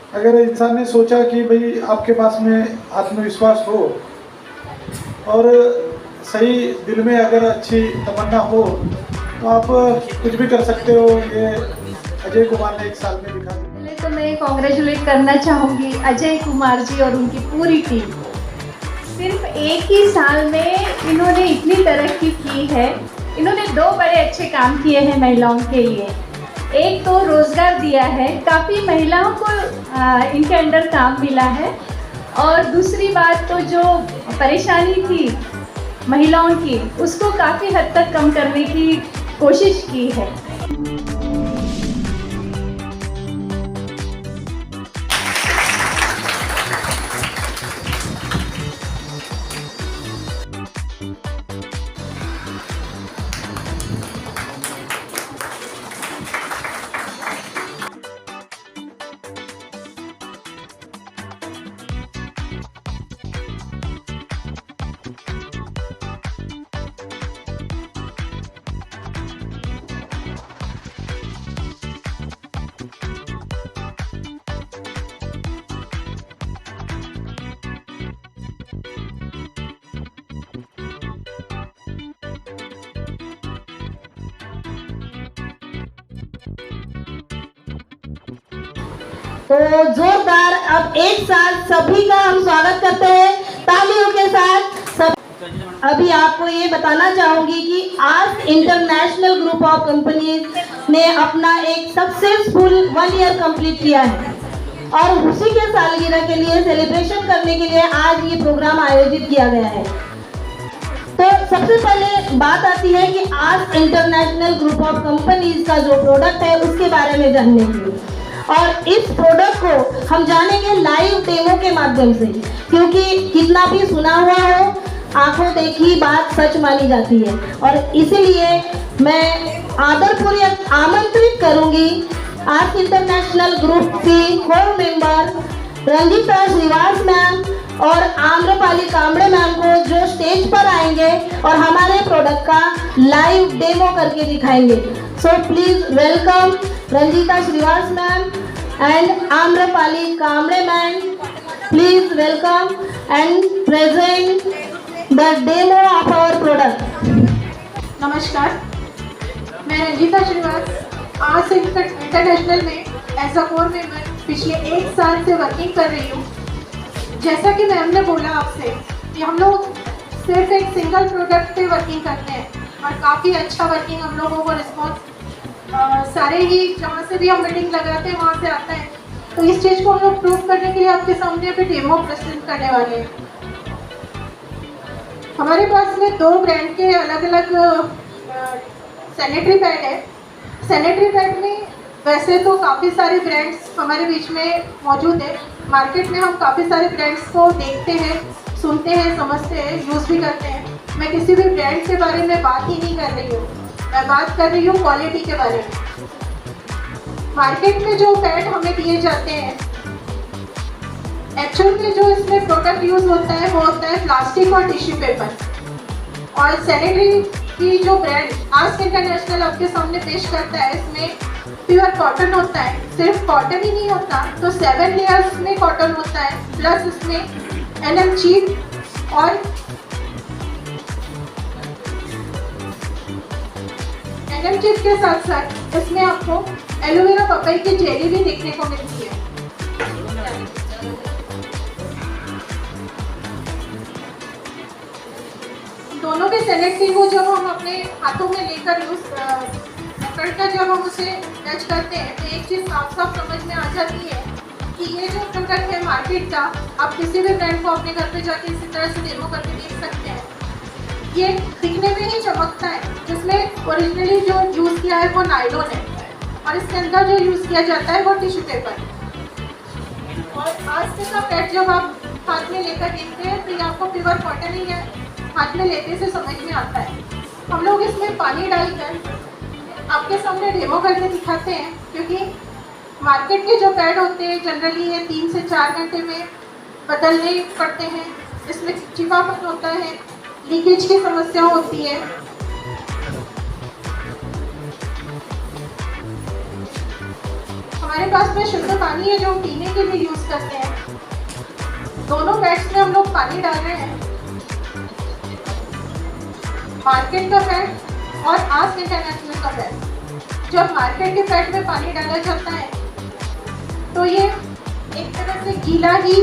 अगर इंसान ने सोचा कि भाई आपके पास में आत्मविश्वास हो और सही दिल में अगर अच्छी तमन्ना हो तो आप कुछ भी कर सकते हो। ये अजय कुमार ने 1 साल में दिखा दिया। पहले तो मैं कॉन्ग्रेचुलेट करना चाहूँगी अजय कुमार जी और उनकी पूरी टीम। सिर्फ 1 ही साल में इन्होंने इतनी तरक्की की है। इन्होंने 2 बड़े अच्छे काम किए हैं महिलाओं के लिए। एक तो रोज़गार दिया है, काफ़ी महिलाओं को इनके अंडर काम मिला है। और दूसरी बात तो जो परेशानी थी महिलाओं की, उसको काफ़ी हद तक कम करने की कोशिश की है। तो जोरदार अब 1 साल सभी का हम स्वागत करते हैं तालियों के साथ। सब अभी आपको ये बताना चाहूंगी कि आज इंटरनेशनल ग्रुप ऑफ कंपनीज ने अपना एक सक्सेसफुल 1 ईयर कंप्लीट किया है और उसी के सालगिरह के लिए सेलिब्रेशन करने के लिए आज ये प्रोग्राम आयोजित किया गया है। तो सबसे पहले बात आती है कि आज इंटरनेशनल ग्रुप ऑफ कंपनीज का जो प्रोडक्ट है उसके बारे में जानने की, और इस प्रोडक्ट को हम जानेंगे लाइव डेमो के माध्यम से, क्योंकि कितना भी सुना हुआ हो आंखों देखी बात सच मानी जाती है। और इसीलिए मैं आदरपूर्वक आमंत्रित करूंगी आज इंटरनेशनल ग्रुप की core member Ranjita Shrivas ma'am और आम्रपाली कांबड़े मैम को, जो स्टेज पर आएंगे और हमारे प्रोडक्ट का लाइव डेमो करके दिखाएंगे। So please welcome Ranjita Shrivas ma'am and Amrapali Kambade ma'am. Please welcome and present the demo of our product. नमस्कार, मैं रंजीता श्रीवास आज इंटरनेशनल में एज अ कोर मेंबर पिछले 1 साल से वर्किंग कर रही हूँ। जैसा कि मैम ने बोला आपसे कि हम लोग सिर्फ एक सिंगल प्रोडक्ट पे वर्किंग करते हैं और काफ़ी अच्छा वर्किंग हम लोगों को रिस्पॉन्स सारे ही जहाँ से भी हम मीटिंग लगाते हैं वहाँ से आता है। तो इस चीज़ को हम लोग प्रूव करने के लिए आपके सामने पे डेमो प्रेजेंट करने वाले हैं। हमारे पास में 2 ब्रांड के अलग अलग सैनिटरी पैड है। सैनिटरी पैड में वैसे तो काफ़ी सारे ब्रांड्स हमारे बीच में मौजूद है। मार्केट में हम काफ़ी सारे ब्रांड्स को देखते हैं, सुनते हैं, समझते हैं, यूज़ भी करते हैं। मैं किसी भी ब्रांड के बारे में बात ही नहीं कर रही हूँ, मैं बात कर रही हूँ क्वालिटी के बारे में। मार्केट में जो पैड हमें दिए जाते हैं, एक्चुअल में जो इसमें प्रोडक्ट यूज़ होता है वो होता है प्लास्टिक और टिश्यू पेपर। और सैनिटरी की जो ब्रांड आज इंटरनेशनल आपके सामने पेश करता है, इसमें प्योर कॉटन होता है। सिर्फ कॉटन ही नहीं होता, तो 7 लेयर्स में कॉटन होता है, प्लस इसमें एनएम चीप और एनएम चीप के साथ साथ इसमें आपको एलोवेरा पपई की जेली भी देखने को मिलती है। दोनों के सैनिटरी को जब हम अपने हाथों में लेकर पकड़कर जब हम उसे टच करते हैं तो एक चीज़ साफ साफ समझ में आ जाती है कि ये जो प्रोडक्ट है मार्केट का, आप किसी भी ब्रांड को अपने घर पे जाके इसी तरह से डेमो करके देख सकते हैं। ये दिखने में ही चमकता है, जिसमें ओरिजिनली जो यूज़ किया है वो नायलॉन है और इसके अंदर जो यूज़ किया जाता है वो टिश्यू पेपर। और आज के का पैड जब आप हाथ में लेकर देखते हैं तो ये आपको प्योर कॉटन ही है, हाथ में लेते से समझ में आता है। हम लोग इसमें पानी डालकर आपके सामने डेमो करके दिखाते हैं, क्योंकि मार्केट के जो पैड होते हैं जनरली ये 3 से 4 घंटे में बदलने पड़ते हैं। इसमें चिपचिपापन होता है, लीकेज की समस्या होती है। हमारे पास में शुद्ध पानी है जो हम पीने के लिए यूज़ करते हैं। दोनों पैड्स में हम लोग पानी डाल रहे हैं, मार्केट का पैड और आस्क इंटरनेशनल का पैड। जब मार्केट के पैड में पानी डाला जाता है तो ये एक तरह से गीला ही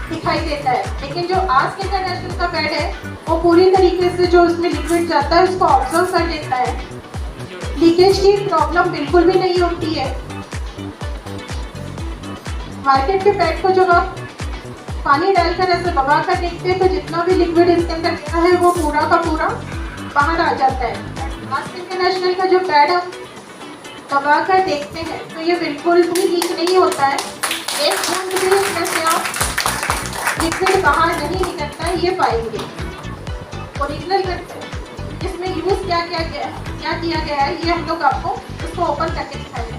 दिखाई देता है, लेकिन जो आस्क इंटरनेशनल का पैड है वो पूरी तरीके से जो उसमें लिक्विड जाता है उसको ऑब्जर्व कर लेता है। लीकेज की प्रॉब्लम बिल्कुल भी नहीं होती है। मार्केट के पैड को जब आप पानी डालकर ऐसे दबा कर देखते हैं तो जितना भी लिक्विड इसके अंदर गया है वो पूरा का पूरा बाहर आ जाता है। आस्क इंटरनेशनल का जो पैड हम दबा कर देखते हैं तो ये बिल्कुल भी लीक नहीं होता है। एक बूंद भी इसमें से आप लिक्विड बाहर नहीं निकलता है, ये पाएंगे। ओरिजिनल इसमें यूज़ क्या किया गया है ये हम लोग आपको इसको ओपन करके दिखाएंगे।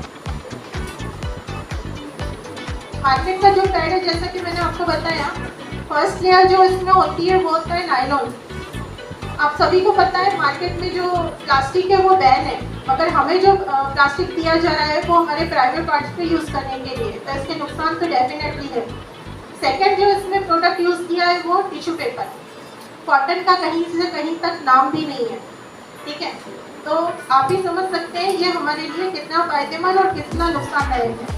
मार्केट का जो पैड है जैसा कि मैंने आपको बताया, फर्स्ट लेयर जो इसमें होती है वो होता है नायलॉन। आप सभी को पता है मार्केट में जो प्लास्टिक है वो बैन है, मगर हमें जो प्लास्टिक दिया जा रहा है वो हमारे प्राइवेट पार्ट्स पे यूज़ करने के लिए, तो इसके नुकसान तो डेफिनेटली है। सेकंड जो इसमें प्रोडक्ट यूज़ किया है वो टिश्यू पेपर। कॉटन का कहीं से कहीं तक नाम भी नहीं है, ठीक है। तो आप ही समझ सकते हैं ये हमारे लिए कितना फ़ायदेमंद और कितना नुकसानदायक है।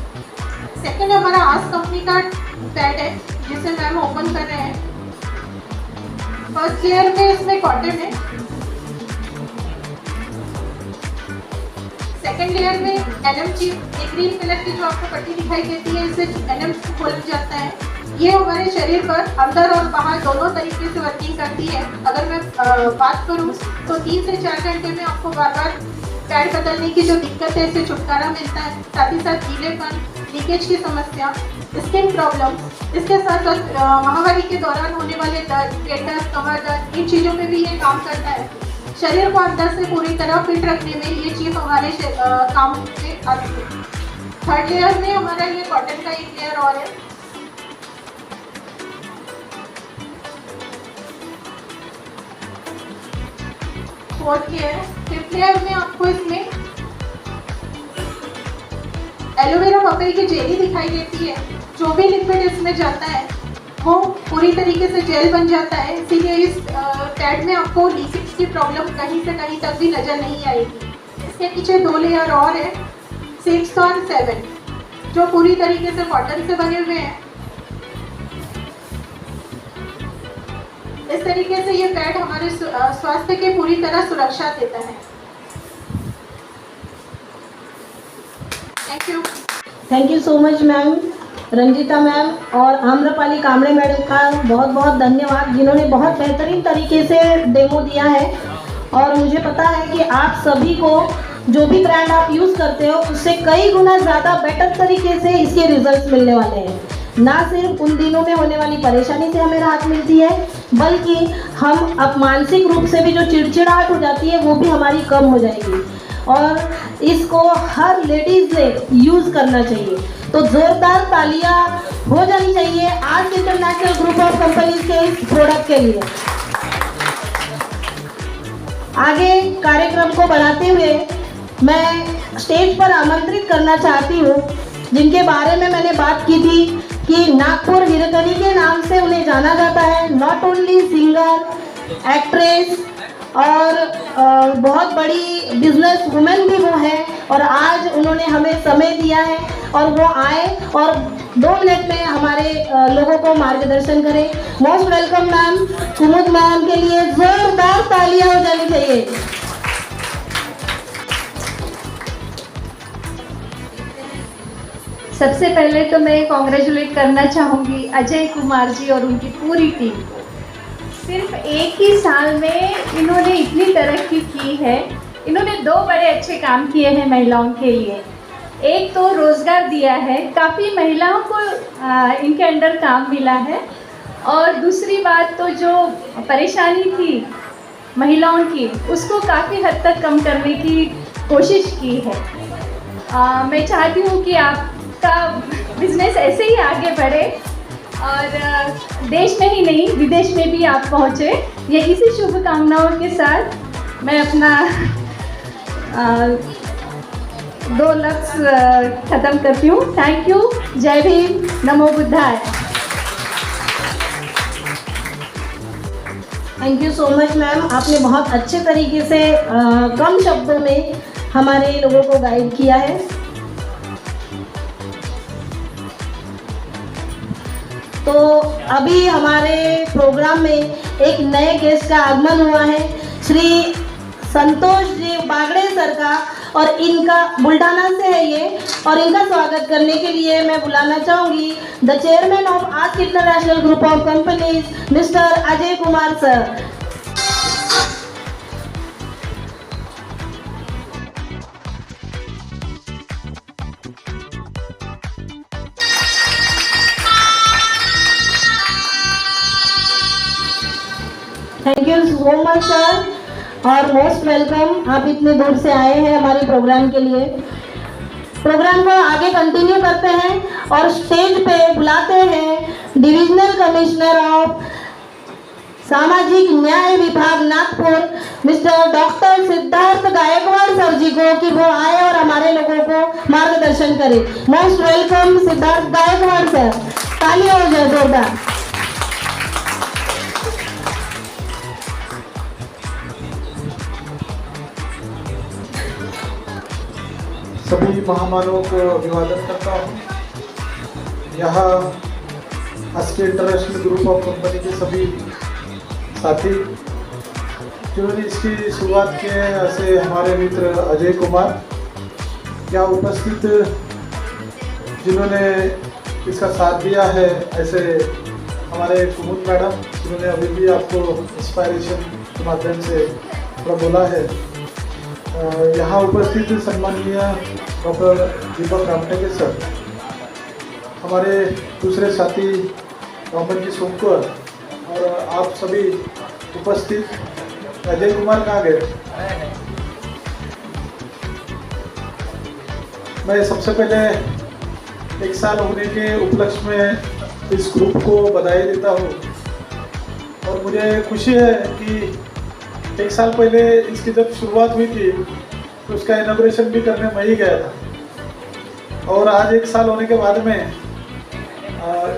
सेकंड हमारा आस्क कंपनी का पैड है जिसे मैम ओपन कर रहे हैं। फर्स्ट लेयर में इसमें कॉटन है, सेकंड लेयर में एनएम चिप, एक ग्रीन कलर की जो आपको पट्टी दिखाई देती है इससे एनएम खोल जाता है। ये हमारे शरीर पर अंदर और बाहर दोनों तरीके से वर्किंग करती है। अगर मैं बात करूँ तो 3 से 4 घंटे में आपको बार बार पैड बदलने की जो दिक्कत है इससे छुटकारा मिलता है। साथ ही साथ गीलेपन, लीकेज की समस्या, स्किन प्रॉब्लम, इसके साथ साथ महामारी के दौरान होने वाले दर्द, पेट दर्द, कमर दर्द, इन चीज़ों में भी ये काम करता है। शरीर को अंदर से पूरी तरह फिट रखने में ये चीज़ हमारे काम में आती है। थर्ड लेयर में हमारा ये कॉटन का एक लेयर और है। फोर्थ लेयर, फिफ्थ लेयर में आपको इसमें एलोवेरा पपई की जेली दिखाई देती है। जो भी लिक्विड इसमें जाता है वो पूरी तरीके से जेल बन जाता है, इसीलिए इस पैड में आपको लीकेज की प्रॉब्लम कहीं से कहीं तक भी नज़र नहीं आएगी। इसके पीछे 2 लेयर और है, 6 और 7, जो पूरी तरीके से कॉटन से बने हुए हैं। इस तरीके से ये पैड हमारे स्वास्थ्य के पूरी तरह सुरक्षा देता है। Thank you. Thank you so much ma'am, Ranjita ma'am और आम्रपाली कामड़े मैडम का बहुत बहुत धन्यवाद, जिन्होंने बहुत बेहतरीन तरीके से डेमो दिया है। और मुझे पता है कि आप सभी को जो भी ब्रांड आप यूज़ करते हो उससे कई गुना ज़्यादा बेटर तरीके से इसके रिजल्ट्स मिलने वाले हैं। ना सिर्फ उन दिनों में होने वाली परेशानी से हमें राहत मिलती है, बल्कि हम अब मानसिक रूप से भी जो चिड़चिड़ाहट हो जाती है वो भी हमारी कम हो जाएगी। और इसको हर लेडीज़ ने यूज़ करना चाहिए। तो ज़ोरदार तालियां हो जानी चाहिए आज इंटरनेशनल ग्रुप ऑफ कंपनीज के इस प्रोडक्ट के लिए। आगे कार्यक्रम को बढ़ाते हुए मैं स्टेज पर आमंत्रित करना चाहती हूँ जिनके बारे में मैंने बात की थी कि नागपुर हिरकनी के नाम से उन्हें जाना जाता है। नॉट ओनली सिंगर, एक्ट्रेस और बहुत बड़ी बिजनेस वुमेन भी वो है, और आज उन्होंने हमें समय दिया है और वो आए और 2 मिनट में हमारे लोगों को मार्गदर्शन करें। मोस्ट वेलकम मैम, कुमुद मैम के लिए जोरदार तालियां हो जानी चाहिए। सबसे पहले तो मैं कॉन्ग्रेचुलेट करना चाहूँगी अजय कुमार जी और उनकी पूरी टीम को। सिर्फ एक ही साल में इन्होंने इतनी तरक्की की है। इन्होंने 2 बड़े अच्छे काम किए हैं महिलाओं के लिए। एक तो रोज़गार दिया है, काफ़ी महिलाओं को इनके अंडर काम मिला है, और दूसरी बात तो जो परेशानी थी महिलाओं की उसको काफ़ी हद तक कम करने की कोशिश की है। मैं चाहती हूँ कि आपका बिजनेस ऐसे ही आगे बढ़े और देश में ही नहीं विदेश में भी आप पहुँचे। ये इसी शुभकामनाओं के साथ मैं अपना 2 लफ्ज़ ख़त्म करती हूँ। Thank you. जय भीम, नमो बुद्धाय। Thank you so much ma'am, आपने बहुत अच्छे तरीके से कम शब्दों में हमारे लोगों को गाइड किया है। तो अभी हमारे प्रोग्राम में एक नए गेस्ट का आगमन हुआ है, श्री संतोष जी बागड़े सर का, और इनका बुल्डाना से है ये, और इनका स्वागत करने के लिए मैं बुलाना चाहूँगी the chairman of Ask international group of companies mister Ajay Kumar sir. Thank you so much sir, और मोस्ट वेलकम। आप इतने दूर से आए हैं हमारे प्रोग्राम के लिए। प्रोग्राम को आगे कंटिन्यू करते हैं और स्टेज पे बुलाते हैं डिविजनल कमिश्नर ऑफ सामाजिक न्याय विभाग Nagpur mister doctor Siddharth Gaikwad sir ji को, कि वो आए और हमारे लोगों को मार्गदर्शन करें। Most welcome Siddharth Gaikwad sir. ताली हो जाए जोरदार। सभी महामानवों को अभिवादन करता हूँ। यहाँ ask international group of company के सभी साथी जिन्होंने इसकी शुरुआत की है, ऐसे हमारे मित्र अजय कुमार, यहाँ उपस्थित जिन्होंने इसका साथ दिया है, ऐसे हमारे कुमुद मैडम जिन्होंने अभी भी आपको इंस्पायरेशन के माध्यम से थोड़ा बोला है। यहाँ उपस्थित सम्माननीय डॉक्टर दीपक रामटेके सर, हमारे दूसरे साथी मोहम्मद जी सोमकर, और आप सभी उपस्थित। अजय कुमार कहाँ गए? मैं सबसे पहले 1 साल होने के उपलक्ष्य में इस ग्रुप को बधाई देता हूँ, और मुझे खुशी है कि 1 साल पहले इसकी जब शुरुआत हुई थी तो उसका इनॉग्रेशन भी करने मैं ही गया था, और आज 1 साल होने के बाद में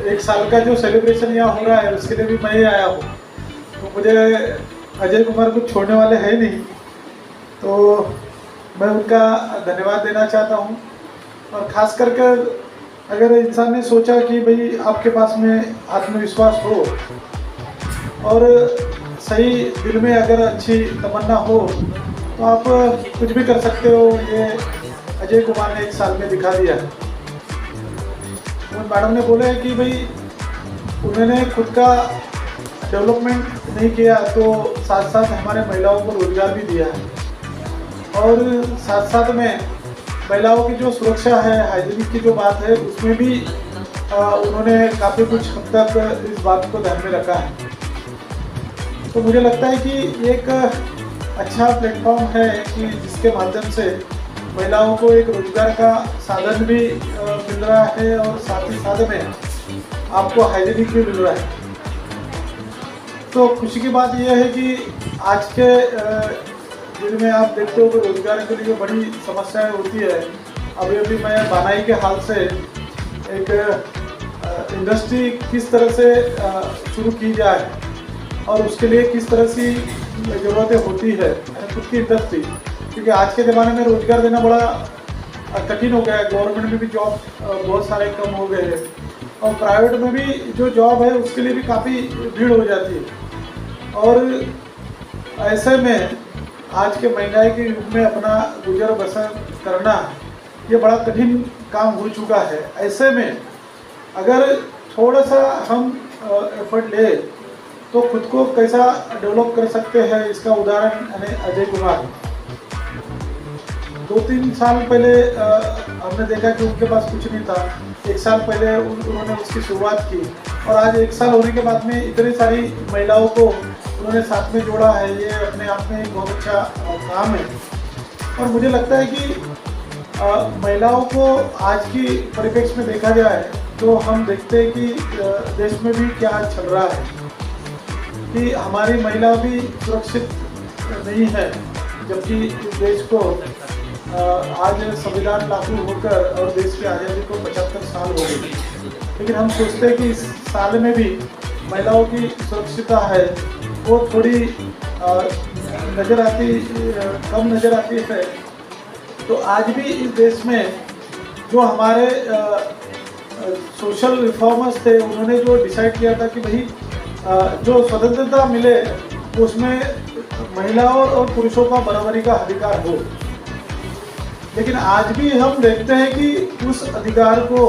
1 साल का जो सेलिब्रेशन यहाँ हो रहा है उसके लिए भी मैं ही आया हूँ। तो मुझे अजय कुमार को छोड़ने वाले है नहीं, तो मैं उनका धन्यवाद देना चाहता हूँ। और ख़ास करके अगर इंसान ने सोचा कि भाई आपके पास में आत्मविश्वास हो और सही दिल में अगर अच्छी तमन्ना हो तो आप कुछ भी कर सकते हो, ये अजय कुमार ने 1 साल में दिखा दिया है। उन मैडम ने बोले हैं कि भाई उन्होंने खुद का डेवलपमेंट नहीं किया तो साथ साथ हमारे महिलाओं को रोजगार भी दिया है, और साथ साथ में महिलाओं की जो सुरक्षा है, हाइजीनिक की जो बात है, उसमें भी उन्होंने काफ़ी कुछ हद तक इस बात को ध्यान में रखा है। तो मुझे लगता है कि एक अच्छा प्लेटफॉर्म है कि जिसके माध्यम से महिलाओं को एक रोजगार का साधन भी मिल रहा है, और साथ ही साथ में आपको हाइजीनिक भी मिल रहा है। तो खुशी की बात यह है कि आज के दिन में आप देखते हो कि रोजगार के लिए बड़ी समस्याएं होती है। अभी अभी मैं बानाई के हाल से एक इंडस्ट्री किस तरह से शुरू की जाए और उसके लिए किस तरह की ज़रूरतें होती है खुद की इंडस्ट्री, क्योंकि आज के ज़माने में रोज़गार देना बड़ा कठिन हो गया है। गवर्नमेंट में भी जॉब बहुत सारे कम हो गए हैं, और प्राइवेट में भी जो जॉब है उसके लिए भी काफ़ी भीड़ हो जाती है। और ऐसे में आज के महंगाई के युग में अपना गुजर बसर करना ये बड़ा कठिन काम हो चुका है। ऐसे में अगर थोड़ा सा हम एफर्ट ले तो खुद को कैसा डेवलप कर सकते हैं, इसका उदाहरण यानी अजय कुमार। 2-3 साल पहले हमने देखा कि उनके पास कुछ नहीं था। 1 साल पहले उन्होंने उसकी शुरुआत की, और आज 1 साल होने के बाद में इतनी सारी महिलाओं को उन्होंने साथ में जोड़ा है। ये अपने आप में एक बहुत अच्छा काम है, और मुझे लगता है कि महिलाओं को आज की परिप्रेक्ष्य में देखा जाए तो हम देखते हैं कि देश में भी क्या चल रहा है, कि हमारी महिला भी सुरक्षित नहीं है, जबकि इस देश को आज संविधान लागू होकर और देश की आज़ादी को 75 साल हो गए, लेकिन हम सोचते हैं कि इस साल में भी महिलाओं की सुरक्षितता है वो थोड़ी कम नज़र आती है। तो आज भी इस देश में जो हमारे सोशल रिफॉर्मर्स थे, उन्होंने जो डिसाइड किया था कि भाई जो स्वतंत्रता मिले उसमें महिलाओं और पुरुषों का बराबरी का अधिकार हो, लेकिन आज भी हम देखते हैं कि उस अधिकार को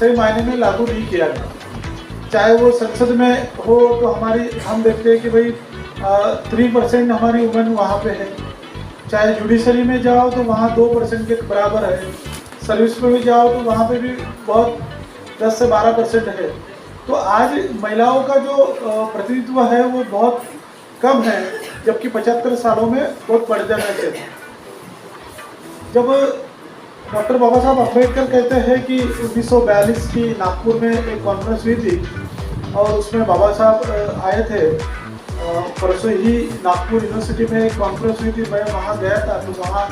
सही मायने में लागू नहीं किया गया। चाहे वो संसद में हो तो हम देखते हैं कि भाई 3% हमारी वुमेन वहाँ पे है, चाहे जुडिशरी में जाओ तो वहाँ 2% के बराबर है, सर्विस में भी जाओ तो वहाँ पे भी बहुत 10 से 12% है। तो आज महिलाओं का जो प्रतिनिधित्व है वो बहुत कम है, जबकि 75 सालों में बहुत बढ़ जाना चाहिए। जब डॉक्टर बाबा साहब अम्बेडकर कहते हैं कि 1942 की नागपुर में एक कॉन्फ्रेंस हुई थी और उसमें बाबा साहब आए थे, परसों ही नागपुर यूनिवर्सिटी में एक कॉन्फ्रेंस हुई थी, मैं वहाँ गया था, तो वहाँ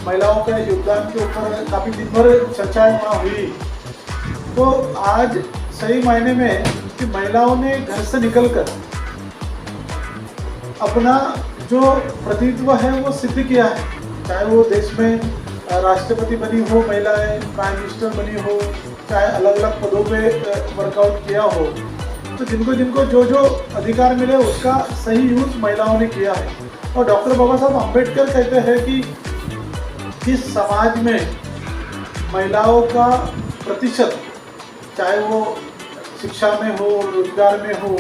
महिलाओं के योगदान के ऊपर काफ़ी दिन भर चर्चाएँ वहाँ हुई। तो आज सही मायने में कि महिलाओं ने घर से निकलकर अपना जो प्रतिनिधित्व है वो सिद्ध किया है, चाहे वो देश में राष्ट्रपति बनी हो महिलाएं, प्राइम मिनिस्टर बनी हो, चाहे अलग अलग पदों पे वर्कआउट किया हो। तो जिनको जिनको जो जो अधिकार मिले उसका सही यूज महिलाओं ने किया है। और डॉक्टर बाबा साहब अम्बेडकर कहते हैं कि जिस समाज में महिलाओं का प्रतिशत, चाहे वो शिक्षा में हो, रोजगार में हो,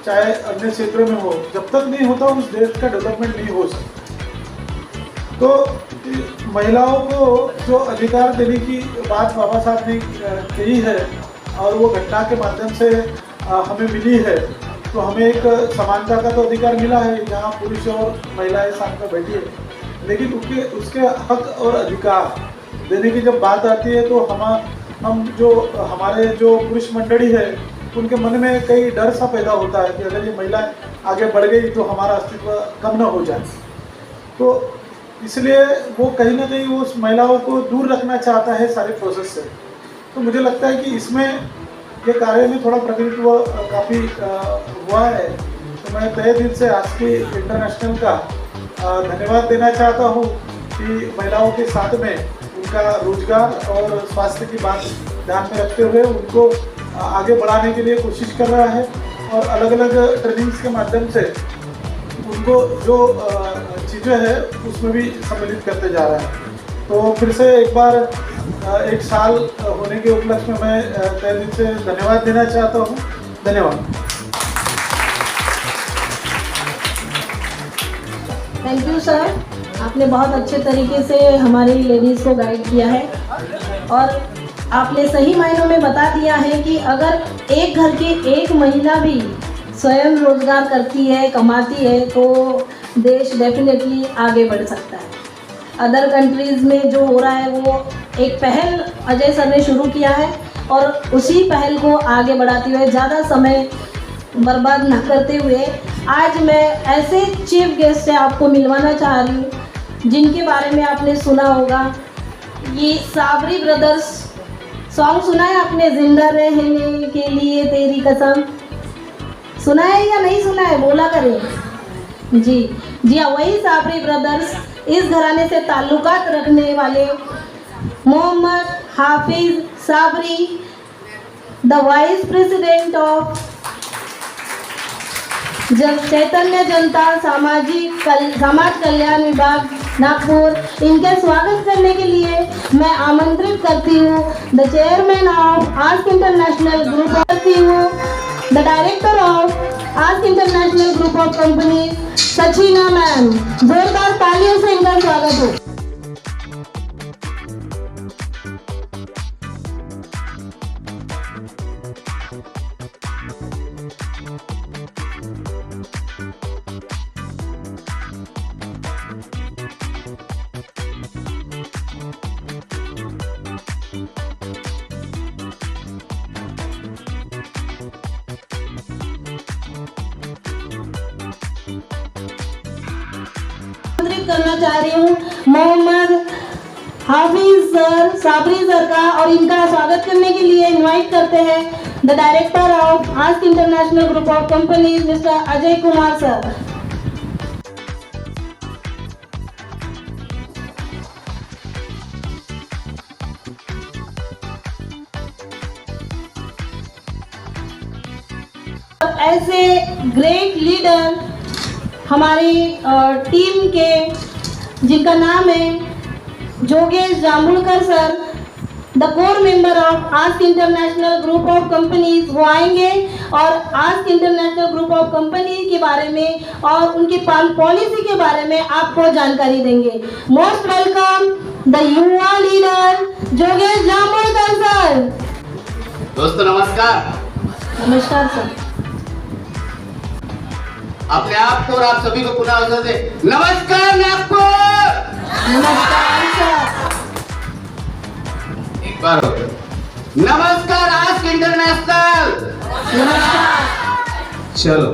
चाहे अन्य क्षेत्रों में हो, जब तक नहीं होता उस देश का डेवलपमेंट नहीं हो सकता। तो महिलाओं को जो अधिकार देने की बात बाबा साहब ने कही है और वो घटना के माध्यम से हमें मिली है, तो हमें एक समानता का तो अधिकार मिला है जहाँ पुरुष और महिलाएं साथ में बैठी है, लेकिन उसके हक और अधिकार देने की जब बात आती है तो हमारे जो पुरुष मंडली है उनके मन में कई डर सा पैदा होता है कि अगर ये महिला आगे बढ़ गई तो हमारा अस्तित्व कम न हो जाए। तो इसलिए वो कहीं ना कहीं उस महिलाओं को दूर रखना चाहता है सारे प्रोसेस से। तो मुझे लगता है कि इसमें ये कार्य में थोड़ा प्रतिनिधित्व काफ़ी हुआ है। तो मैं तहे दिल से आज की इंटरनेशनल का धन्यवाद देना चाहता हूँ कि महिलाओं के साथ में उनका रोजगार और स्वास्थ्य की बात ध्यान में रखते हुए उनको आगे बढ़ाने के लिए कोशिश कर रहा है और अलग अलग ट्रेनिंग्स के माध्यम से उनको जो चीज़ें हैं उसमें भी सम्मिलित करते जा रहा है। तो फिर से एक बार 1 साल होने के उपलक्ष्य में मैं तहे दिल से धन्यवाद देना चाहता हूँ। धन्यवाद। थैंक यू सर, आपने बहुत अच्छे तरीके से हमारी लेडीज़ को गाइड किया है और आपने सही मायनों में बता दिया है कि अगर एक घर की एक महिला भी स्वयं रोजगार करती है, कमाती है, तो देश डेफिनेटली आगे बढ़ सकता है। अदर कंट्रीज़ में जो हो रहा है वो एक पहल अजय सर ने शुरू किया है और उसी पहल को आगे बढ़ाते हुए, ज़्यादा समय बर्बाद न करते हुए, आज मैं ऐसे चीफ गेस्ट से आपको मिलवाना चाह रही हूँ जिनके बारे में आपने सुना होगा। ये साबरी ब्रदर्स सॉन्ग सुना है आपने, जिंदा रहने के लिए तेरी कसम, सुना है या नहीं सुना है, बोला करें। जी हाँ, वही साबरी ब्रदर्स, इस घराने से ताल्लुकात रखने वाले Mohammad Hafiz Sabri, the vice president of Chaitanya Janata Samaj कल्याण विभाग नागपुर, इनके स्वागत करने के लिए मैं आमंत्रित करती हूँ the chairman of Ask international group, करती हूँ the director of Ask international group of company Sachina ma'am. जोरदार तालियों से इनका स्वागत हो। करना चाह रही हूँ मोहम्मद हाफिज सर, साबरी सर का और इनका स्वागत करने के लिए इनवाइट करते हैं the director of Ask international group of companies mister Ajay Kumar sir. ऐसे ग्रेट लीडर हमारी टीम के जिनका नाम है जोगेश Jamulkar sir, the core member of Ask international group of companies, वो आएंगे और Ask international group of company के बारे में और उनकी पॉलिसी के बारे में आपको जानकारी देंगे। मोस्ट वेलकम द युवा लीडर जोगेश जामुलकर सर। दोस्तों नमस्कार। नमस्कार सर। अपने आप को और आप सभी को पुनः अवसर दे नमस्कार नागपुर। नमस्कार सर। एक बार हो नमस्कार आस्क इंटरनेशनल। नमस्कार। चलो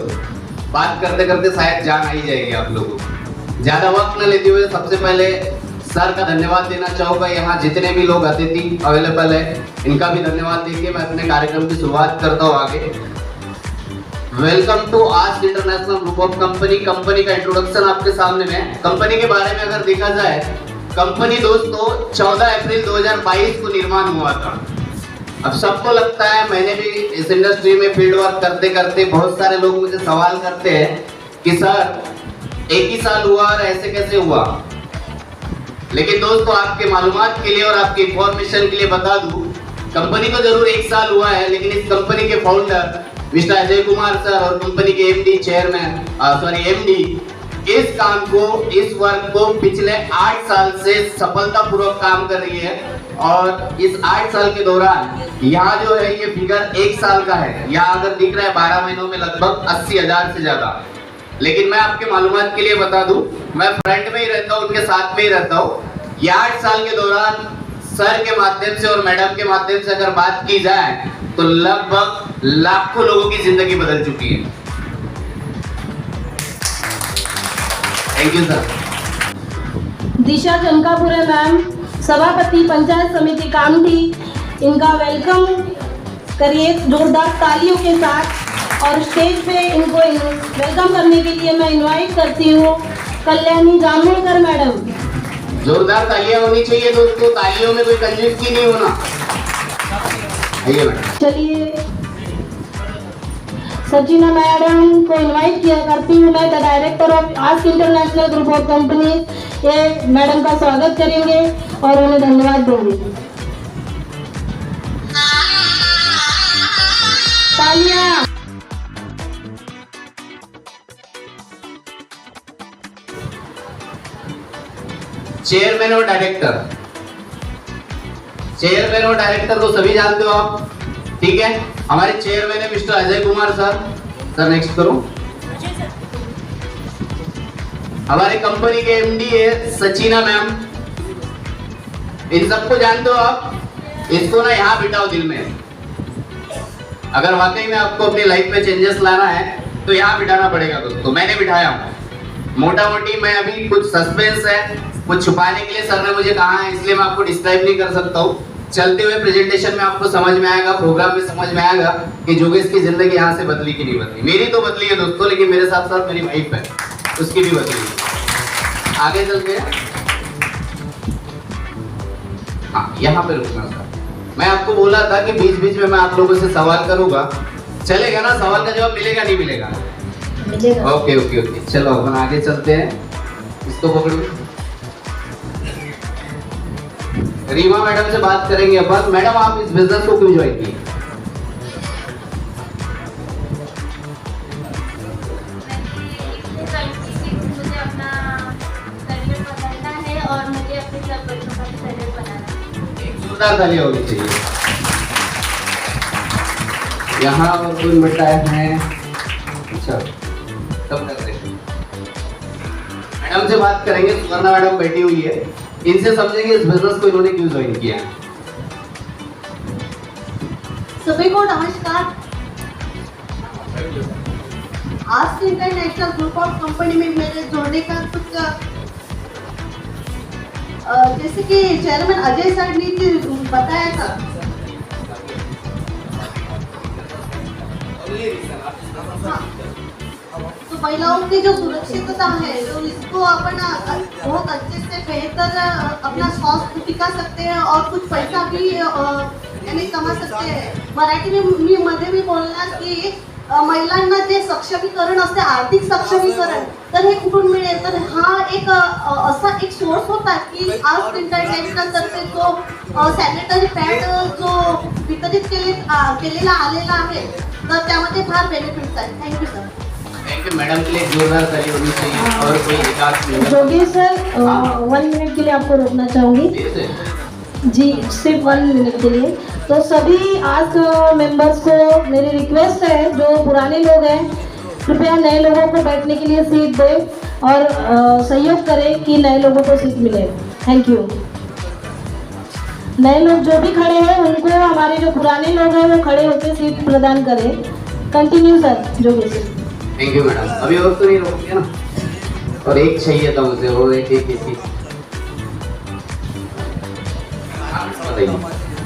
बात करते करते शायद जान आ ही जाएगी आप लोगों को। ज्यादा वक्त न लेते हुए सबसे पहले सर का धन्यवाद देना चाहूंगा। यहाँ जितने भी लोग अतिथि अवेलेबल है इनका भी धन्यवाद देके मैं अपने कार्यक्रम की शुरुआत करता हूँ आगे। Welcome to ask international group of company. Company का इंट्रोडक्शन आपके सामने में। कंपनी के बारे में अगर देखा जाए, कंपनी दोस्तों 14 अप्रैल 2022 को निर्माण हुआ था। अब सबको लगता है, मैंने भी इस इंडस्ट्री में फील्ड वर्क करते करते बहुत सारे लोग मुझे सवाल करते हैं कि सर एक ही साल हुआ और ऐसे कैसे हुआ। लेकिन दोस्तों आपके मालूमात के लिए और आपके इंफॉर्मेशन के लिए बता दूं, कंपनी को जरूर एक साल हुआ है, लेकिन इस कंपनी के founder mister Ajay Kumar sir और कंपनी के एमडी इस काम को, इस वर्क को पिछले 8 साल से सफलतापूर्वक काम कर रही है। और इस 8 साल के दौरान यहाँ जो है ये फिगर 1 साल का है। यहाँ अगर दिख रहा है 12 महीनों में लगभग 80,000 से ज्यादा। लेकिन मैं आपके मालूमात के लिए बता दूं, मैं फ्रंट में ही रहता हूँ, उनके साथ में ही रहता हूँ। ये 8 साल के दौरान सर के माध्यम से और मैडम के माध्यम से अगर बात की जाए तो लगभग लाखों लोगों की जिंदगी बदल चुकी है। Thank you sir. Disha Chankapure ma'am, सभापति पंचायत समिति कामठी, इनका वेलकम करिए जोरदार तालियों के साथ। और स्टेज पे इनको वेलकम करने के लिए मैं इनवाइट करती हूँ कल्याणी जामुलकर मैडम। जोरदार तालियां होनी चाहिए दोस्तों, तालियों में कोई कंजूसी नहीं होना। आइए मैडम। चलिए सचिना मैडम को इनवाइट किया करती हूँ मैं, the director of Ask international group of companies. ये मैडम का स्वागत करेंगे और उन्हें धन्यवाद देंगे। तालियां। चेयरमैन और डायरेक्टर, चेयरमैन और डायरेक्टर को सभी जानते हो आप, ठीक है। हमारे चेयरमैन है mister Ajay Kumar sir. Sir next करो। हमारे कंपनी के एमडी है सचिना मैम। इन सबको जानते हो आप। इसको ना यहाँ बिठाओ दिल में। अगर वाकई में आपको अपनी लाइफ में चेंजेस लाना है तो यहाँ बिठाना पड़ेगा दोस्तों। मैंने बिठाया हूँ। मोटा मोटी मैं अभी कुछ सस्पेंस है, कुछ छुपाने के लिए सर ने मुझे कहा है, इसलिए मैं आपको डिस्क्राइब नहीं कर सकता हूँ। चलते हुए प्रेजेंटेशन में आपको समझ में आएगा, प्रोग्राम में समझ में आएगा कि जोगेश की जिंदगी यहाँ से बदली कि नहीं बदली। मेरी तो बदली है दोस्तों, लेकिन मेरे साथ साथ मेरी वाइफ है, उसकी भी बदली है। आगे चलते हैं। हाँ, यहाँ पे रुकना सर। मैं आपको बोला था कि बीच बीच में मैं आप लोगों से सवाल करूंगा, चलेगा ना? सवाल का जवाब मिलेगा नहीं मिलेगा? मिलेगा। ओके ओके ओके, चलो अपन आगे चलते हैं। इसको पकड़ो। रीमा मैडम से बात करेंगे अपन। मैडम आप इस बिजनेस को क्यों ज्वाइन किए? मुझे अपना करियर बदलना है और मुझे अपने सब बच्चों का भी करियर बनाना है। एक जोरदार ताली होनी चाहिए। यहाँ और कोई बटाए हैं? अच्छा, तब कर रहे हैं। मैडम से बात करेंगे। सुवर्णा मैडम बैठी हुई है, इनसे समझेंगे इस बिजनेस को इन्होंने क्यों ज्वाइन किया। सभी को नमस्कार। Ask international group of company में मेरे जोड़ने का कुछ जैसे कि चेयरमैन अजय सर ने बताया था, हाँ, तो महिलाओं की जो सुरक्षितता है तो इसको अपन बहुत अच्छे से बेहतर अपना स्वास्थ्य टिका सकते हैं और कुछ पैसा भी यानी कमा सकते हैं. मराठी मध्ये मी बोलणार की महिलांना जे सक्षमीकरण असते, आर्थिक सक्षमीकरण, तर हे कुठून मिळेल, तर हा एक असा एक सोर्स होता की आज इंटरनॅशनल तर्फे जो सॅनिटरी पॅड जो वितरित केलेला आलेला आहे, तर त्यामध्ये फार बेनिफिट्स आहेत. Thank you sir. Thank you madam के लिए जोरदार ताली होनी चाहिए. और कोई विकास नहीं योगेश सर 1 मिनट के लिए आपको रोकना चाहूँगी जी, सिर्फ 1 मिनट के लिए. तो सभी आज मेंबर्स को मेरी रिक्वेस्ट है, जो पुराने लोग हैं कृपया नए लोगों को बैठने के लिए सीट दें और सहयोग करें कि नए लोगों को सीट मिले. Thank you. नए लोग जो भी खड़े हैं उनको हमारे जो पुराने लोग हैं वो खड़े होकर सीट प्रदान करें. Continue sir. Yogesh sir. Thank you madam. अभी और तो नहीं रोकेंगे ना, और एक चाहिए था मुझे, वो एक बताइए,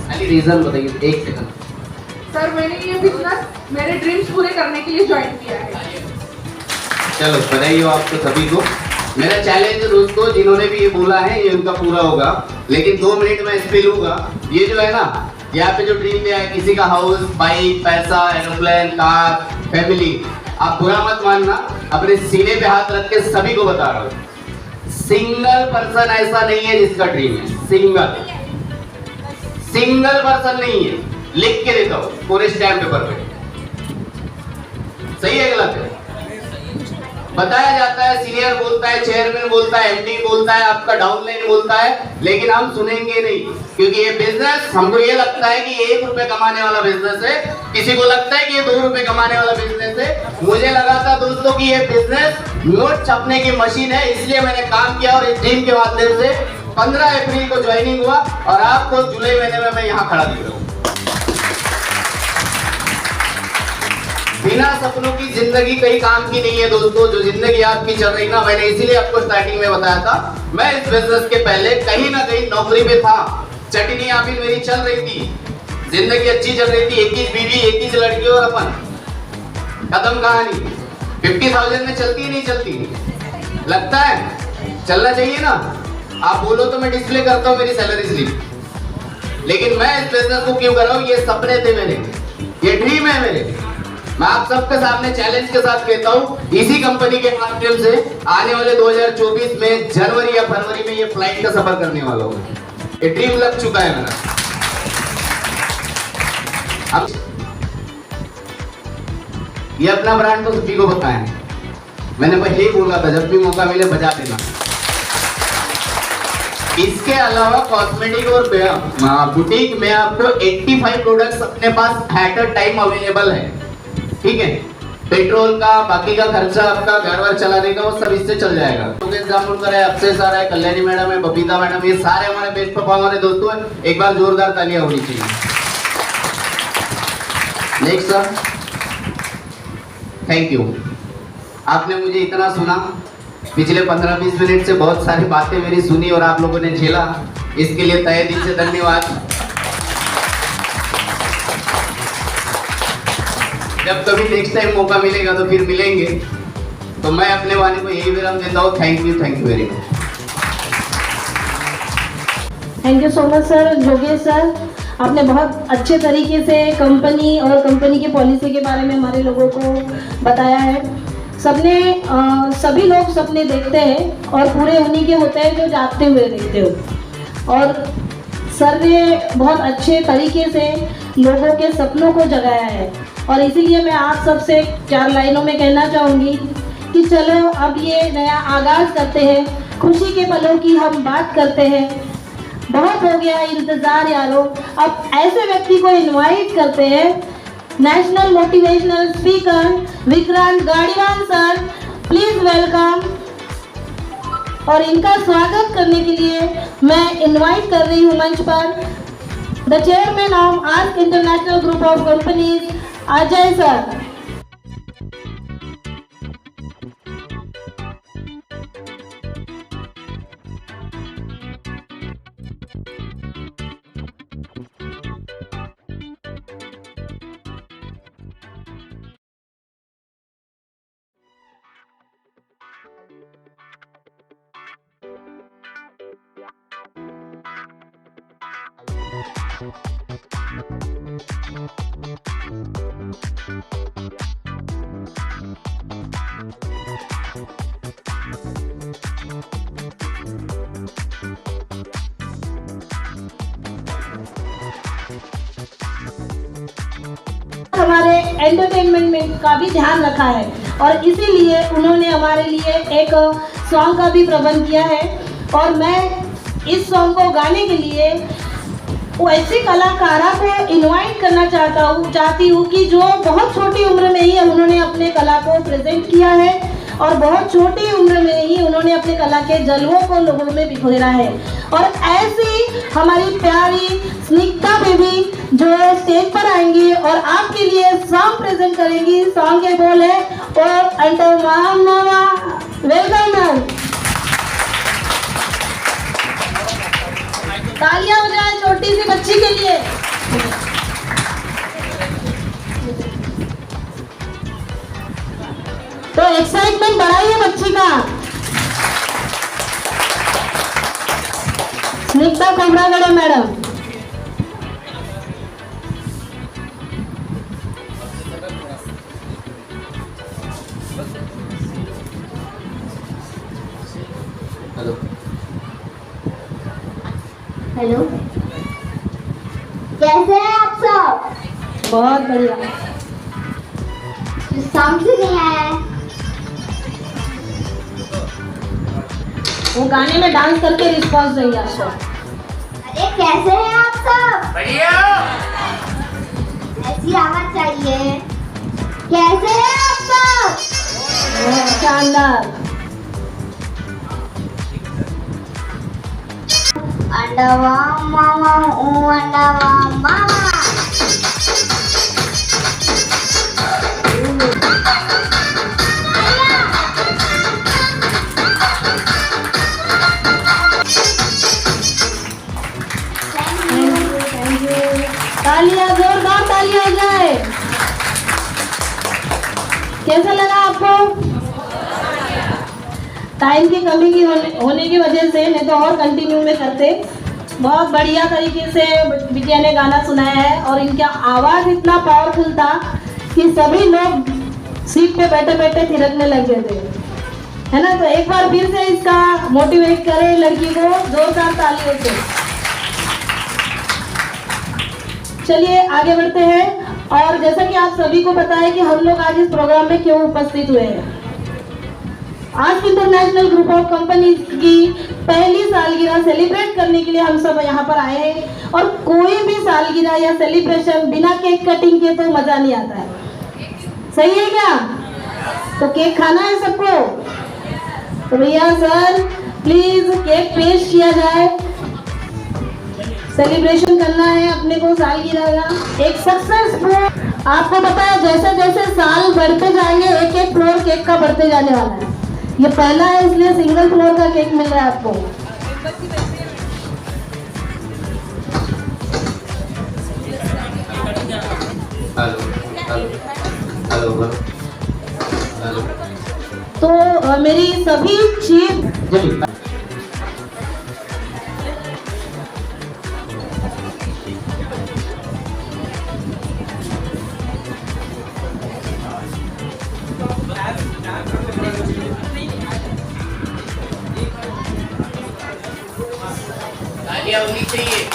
खाली रीजन बताइए. 1 सेकंड. सर, मैंने ये बिजनेस मेरे ड्रीम्स पूरे करने के लिए ज्वाइन किया है. चलो बधाई हो आपको सभी को. मेरा चैलेंज दोस्तों, जिन्होंने भी ये बोला है ये उनका पूरा होगा, लेकिन 2 मिनट में इस पे लूंगा. ये जो है ना, यहाँ पे जो ड्रीम दिया है, किसी का हाउस, बाइक, पैसा, एरोप्लेन, कार, फैमिली, आप बुरा मत मानना, अपने सीने पे हाथ रख के सभी को बता रहा हूँ, सिंगल पर्सन ऐसा नहीं है जिसका ड्रीम है. सिंगल पर्सन नहीं है. लिख के देता हूँ पूरे स्टैम्प पेपर पे. सही है गलत है? बताया जाता है, सीनियर बोलता है, चेयरमैन बोलता है, एमडी बोलता है, आपका डाउनलाइन बोलता है, लेकिन हम सुनेंगे नहीं, क्योंकि ये बिजनेस हमको ये लगता है कि 1 रुपए कमाने वाला बिजनेस है, किसी को लगता है कि ये 2 रुपए कमाने वाला बिजनेस है. मुझे लगा था दोस्तों कि ये बिजनेस नोट छपने की मशीन है, इसलिए मैंने काम किया और इस टीम के माध्यम से 15 अप्रैल को ज्वाइनिंग हुआ और आपको जुलाई महीने में मैं यहाँ खड़ा दिख रहा हूँ. बिना सपनों की जिंदगी कई काम की नहीं है दोस्तों. जो जिंदगी आपकी चल रही ना, मैंने इसीलिए आपको स्टार्टिंग में बताया था, मैं इस बिजनेस के पहले कहीं ना कहीं नौकरी पे था. चटनी आबिल मेरी चल रही थी, जिंदगी अच्छी चल रही थी, 21 बीवी, 21 लड़की और अपन. खत्म कहानी. 50,000 में चलती नहीं चलती? लगता है चलना चाहिए ना. आप बोलो तो मैं डिस्प्ले करता हूँ मेरी सैलरी स्लिप, लेकिन मैं इस बिजनेस को क्यों कर रहा हूँ? ये सपने थे मेरे, ये ड्रीम है मेरे. मैं आप सबके सामने चैलेंज के साथ कहता हूँ, इसी कंपनी के माध्यम से आने वाले 2024 में जनवरी या फरवरी में ये फ्लाइट का सफर करने वाला हूँ. ये ड्रीम लग चुका है मेरा. अब ये अपना ब्रांड तो सभी को बताएं. मैंने पहले ही बोला था, जब भी मौका मिले बजा देना. इसके अलावा कॉस्मेटिक और बुटीक में आपको 85 प्रोडक्ट्स अपने पास एट अ टाइम अवेलेबल है. ठीक है, पेट्रोल का, बाकी का खर्चा आपका घर वर चलाने का वो सब इससे चल जाएगा. मुकेश जामुनकर है, अक्षय सर है, कल्याणी मैडम है, बबीता मैडम, ये सारे हमारे बेस्ट परफॉर्मर है दोस्तों. एक बार जोरदार तालियां होनी चाहिए. Next sir. Thank you. आपने मुझे इतना सुना, पिछले 15-20 मिनट से बहुत सारी बातें मेरी सुनी और आप लोगों ने झेला, इसके लिए तहे दिल से धन्यवाद. जब कभी नेक्स्ट टाइम मौका मिलेगा तो फिर मिलेंगे. तो मैं अपने वाणी को यही विराम देता हूँ. Thank you very much. Thank you so much sir. Yogesh sir, आपने बहुत अच्छे तरीके से कंपनी और कंपनी की पॉलिसी के बारे में हमारे लोगों को बताया है. सभी लोग सपने देखते हैं और पूरे उन्हीं के होते हैं जो जागते हुए देखते हो, और सर ने बहुत अच्छे तरीके से लोगों के सपनों को जगाया है. और इसीलिए मैं आप सबसे 4 लाइनों में कहना चाहूँगी कि चलो अब ये नया आगाज़ करते हैं, खुशी के पलों की हम बात करते हैं. बहुत हो गया इंतज़ार यारों, अब ऐसे व्यक्ति को इनवाइट करते हैं, national motivational speaker Vikrant Gadiwan sir. Please welcome. और इनका स्वागत करने के लिए मैं इनवाइट कर रही हूँ मंच पर the chairman of Ask international group of companies, Ajay sir. हमारे एंटरटेनमेंट में का भी ध्यान रखा है और इसीलिए उन्होंने हमारे लिए एक सॉन्ग का भी प्रबंध किया है। और मैं इस सॉन्ग को गाने के लिए वो ऐसे कलाकारा को इनवाइट करना चाहती हूँ कि जो बहुत छोटी उम्र में ही उन्होंने अपने कला को प्रेजेंट किया है और बहुत छोटी उम्र में ही उन्होंने अपने कला के जलवों को लोगों में बिखेरा है। और ऐसी हमारी प्यारी स्निग्धा बेबी जो स्टेज पर आएंगी और आपके लिए सॉन्ग प्रेजेंट करेंगी। सॉन्ग के बोल है और अंटो मामा। Welcome ma'am. तालियां हो जाए छोटी सी बच्ची के लिए। तो एक्साइटमेंट बढ़ाइए बच्ची का। स्निग्धा कोमरागड़े मैडम। हेलो। हेलो, कैसे हैं आप सब? बहुत बढ़िया। सॉन्ग से नहीं आया है। वो गाने में डांस करके रिस्पॉन्स देंगे आपको। अरे कैसे हैं आप सब? बढ़िया। ऐसी आवाज चाहिए। कैसे हैं आप सब? शानदार। अंडवा मामा अंडवा मामा। तालियां, जोरदार तालियां हो जाए। कैसा लगा आपको? टाइम की कमी की होने की वजह से नहीं तो और कंटिन्यू में करते। बहुत बढ़िया तरीके से बिटिया ने गाना सुनाया है और इनका आवाज इतना पावरफुल था कि सभी लोग सीट पे बैठे बैठे थिरकने लग गए थे, है ना। तो एक बार फिर से इसका मोटिवेट करें लड़की को जोरदार तालियों से। चलिए आगे बढ़ते हैं। और जैसा कि आप सभी को पता है कि हम लोग आज इस प्रोग्राम में क्यों उपस्थित हुए हैं। आज इंटरनेशनल ग्रुप ऑफ कंपनीज की पहली सालगिरह सेलिब्रेट करने के लिए हम सब यहाँ पर आए हैं। और कोई भी सालगिरह या सेलिब्रेशन बिना केक कटिंग के तो मजा नहीं आता है, सही है क्या? तो केक खाना है सबको। तो भैया सर प्लीज केक पेश किया जाए। सेलिब्रेशन करना है अपने को सालगिरह का एक सक्सेसफुल। आपको पता है जैसे जैसे साल बढ़ते जाएंगे एक एक फ्लोर केक का बढ़ते जाने वाला है। ये पहला है इसलिए सिंगल फ्लोर का केक मिल रहा है आपको। हेलो। हेलो। तो मेरी सभी चीफ तालियां होनी चाहिए।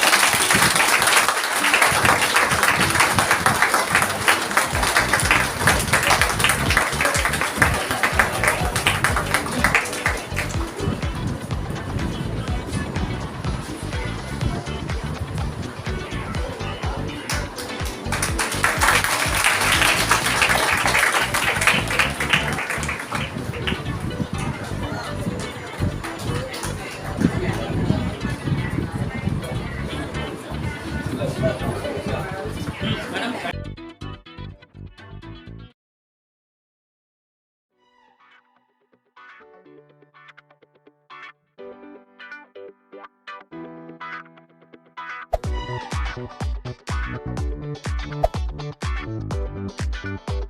Thank you.